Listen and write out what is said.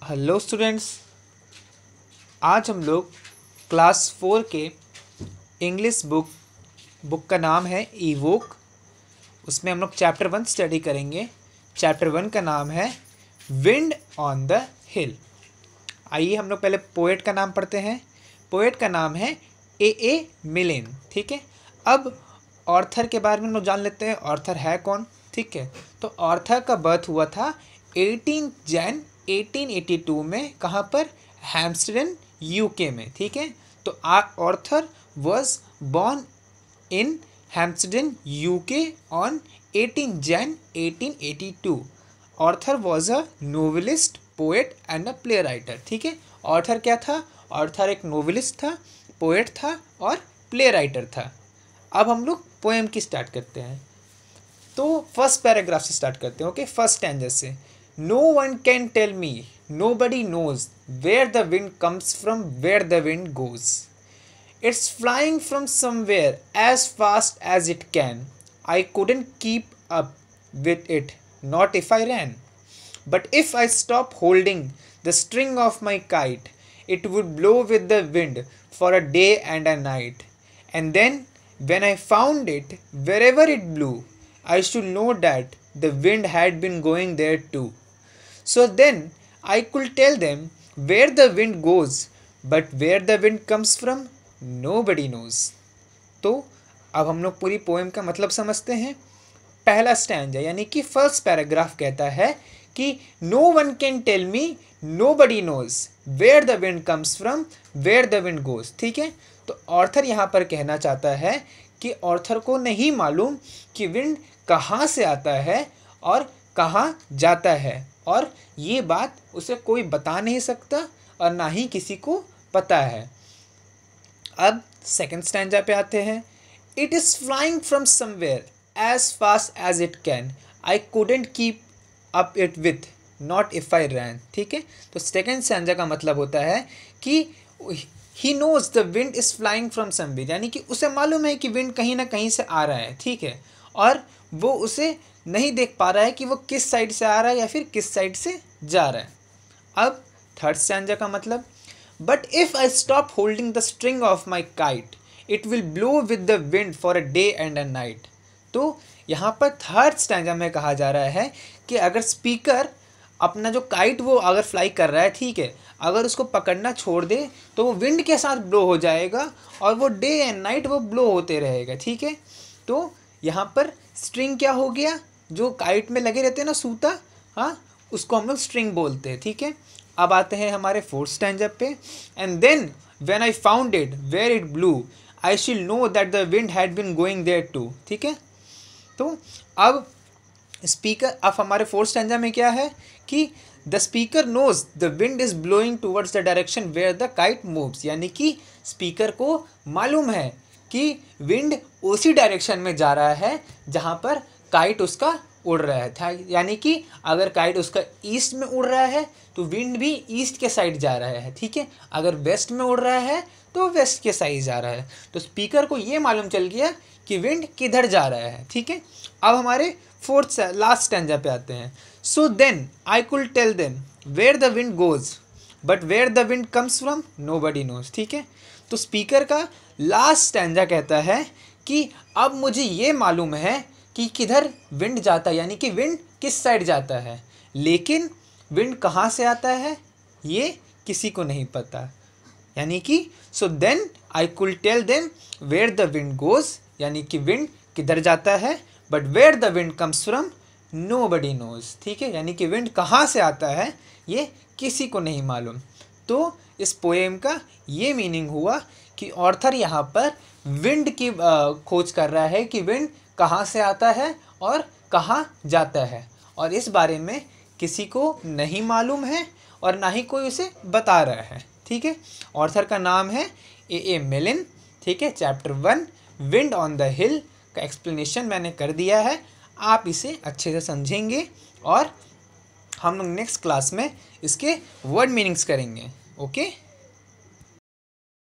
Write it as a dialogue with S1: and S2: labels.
S1: Hello students, आज हम लोग क्लास 4 के इंग्लिश बुक का नाम है ईवोक। उसमें हम लोग चैप्टर 1 स्टडी करेंगे। चैप्टर 1 का नाम है विंड ऑन द हिल। आइए हम लोग पहले पोएट का नाम पढ़ते हैं। पोएट का नाम है ए मिलिन। ठीक है, अब ऑर्थर के बारे में हम लोग जान लेते हैं। ऑर्थर है कौन? ठीक है, तो ऑर्थर का बर्थ हुआ था 18 जैन 1882 में। कहाँ पर? हैम्स्टरडन यूके में। ठीक है, तो ऑर्थर वॉज बॉर्न इन हैम्स्टरडन UK on 18 Jan 1882। Arthur was a novelist, poet and a play writer. ठीक है, ऑर्थर क्या था? ऑर्थर एक नोवेलिस्ट था, पोएट था और प्ले राइटर था। अब हम लोग पोएम की स्टार्ट करते हैं। तो फर्स्ट पैराग्राफ से स्टार्ट करते हैं। ओके, फर्स्ट स्टैंजा से। No one can tell me, nobody knows where the wind comes from, where the wind goes. It's flying from somewhere as fast as it can. I couldn't keep up with it, not if I ran. But if I stop holding the string of my kite, it would blow with the wind for a day and a night. And then, when I found it, wherever it blew, I should know that the wind had been going there too. So then, I could tell them where the wind goes, but where the wind comes from, nobody knows. तो अब हम लोग पूरी poem का मतलब समझते हैं। पहला स्टैंजा यानी कि फर्स्ट पैराग्राफ कहता है कि no one can tell me, nobody knows where the wind comes from, where the wind goes. ठीक है, तो ऑर्थर यहाँ पर कहना चाहता है कि ऑर्थर को नहीं मालूम कि विंड कहाँ से आता है और कहाँ जाता है, और ये बात उसे कोई बता नहीं सकता और ना ही किसी को पता है। अब सेकंड स्टैंजा पे आते हैं। It is flying from somewhere as fast as it can, I couldn't keep up it with, not if I ran. ठीक है, तो सेकंड स्टैंजा का मतलब होता है कि he knows the wind is flying from somewhere, यानी कि उसे मालूम है कि विंड कहीं ना कहीं से आ रहा है। ठीक है, और वो उसे नहीं देख पा रहा है कि वो किस साइड से आ रहा है या फिर किस साइड से जा रहा है। अब थर्ड स्टैंजा का मतलब, but if I stop holding the string of my kite, it will blow with the wind for a day and a night. तो यहाँ पर थर्ड स्टैंजा में कहा जा रहा है कि अगर स्पीकर अपना जो काइट वो अगर फ्लाई कर रहा है, ठीक है, अगर उसको पकड़ना छोड़ दे तो वो विंड के साथ ब्लो हो जाएगा और वो डे एंड नाइट वो ब्लो होते रहेगा। ठीक है, तो यहाँ पर स्ट्रिंग क्या हो गया? जो काइट में लगे रहते हैं ना, सूता, हाँ, उसको हम लोग स्ट्रिंग बोलते हैं। ठीक है, अब आते हैं हमारे फोर्थ स्टैंजा पे। And then when I found it where it blew, I shall know that the wind had been going there too. ठीक है, तो अब स्पीकर, अब हमारे फोर्थ स्टैंजा में क्या है कि the speaker knows the wind is blowing towards the direction where the kite moves, यानी कि स्पीकर को मालूम है कि विंड उसी डायरेक्शन में जा रहा है जहाँ पर काइट उसका उड़ रहा था। यानी कि अगर काइट उसका ईस्ट में उड़ रहा है तो विंड भी ईस्ट के साइड जा रहा है। ठीक है, अगर वेस्ट में उड़ रहा है तो वेस्ट के साइड जा रहा है। तो स्पीकर को ये मालूम चल गया कि विंड किधर जा रहा है। ठीक है, अब हमारे फोर्थ लास्ट स्टैंजा पे आते हैं। So then I could tell them where the wind goes, but where the wind comes from, nobody knows. ठीक है, तो स्पीकर का लास्ट स्टैंजा कहता है कि अब मुझे ये मालूम है कि किधर विंड जाता है, यानी कि विंड किस साइड जाता है, लेकिन विंड कहाँ से आता है ये किसी को नहीं पता। यानी कि so then I could tell them where the wind goes, यानी कि विंड किधर जाता है, but where the wind comes from, nobody knows. ठीक है, यानी कि विंड कहाँ से आता है ये किसी को नहीं मालूम। तो इस पोएम का ये मीनिंग हुआ कि ऑर्थर यहाँ पर विंड की खोज कर रहा है कि विंड कहाँ से आता है और कहाँ जाता है, और इस बारे में किसी को नहीं मालूम है और ना ही कोई उसे बता रहा है। ठीक है, ऑर्थर का नाम है ए मिलिन। ठीक है, चैप्टर 1 विंड ऑन द हिल का एक्सप्लेनेशन मैंने कर दिया है, आप इसे अच्छे से समझेंगे और हम लोग नेक्स्ट क्लास में इसके वर्ड मीनिंग्स करेंगे। ओके।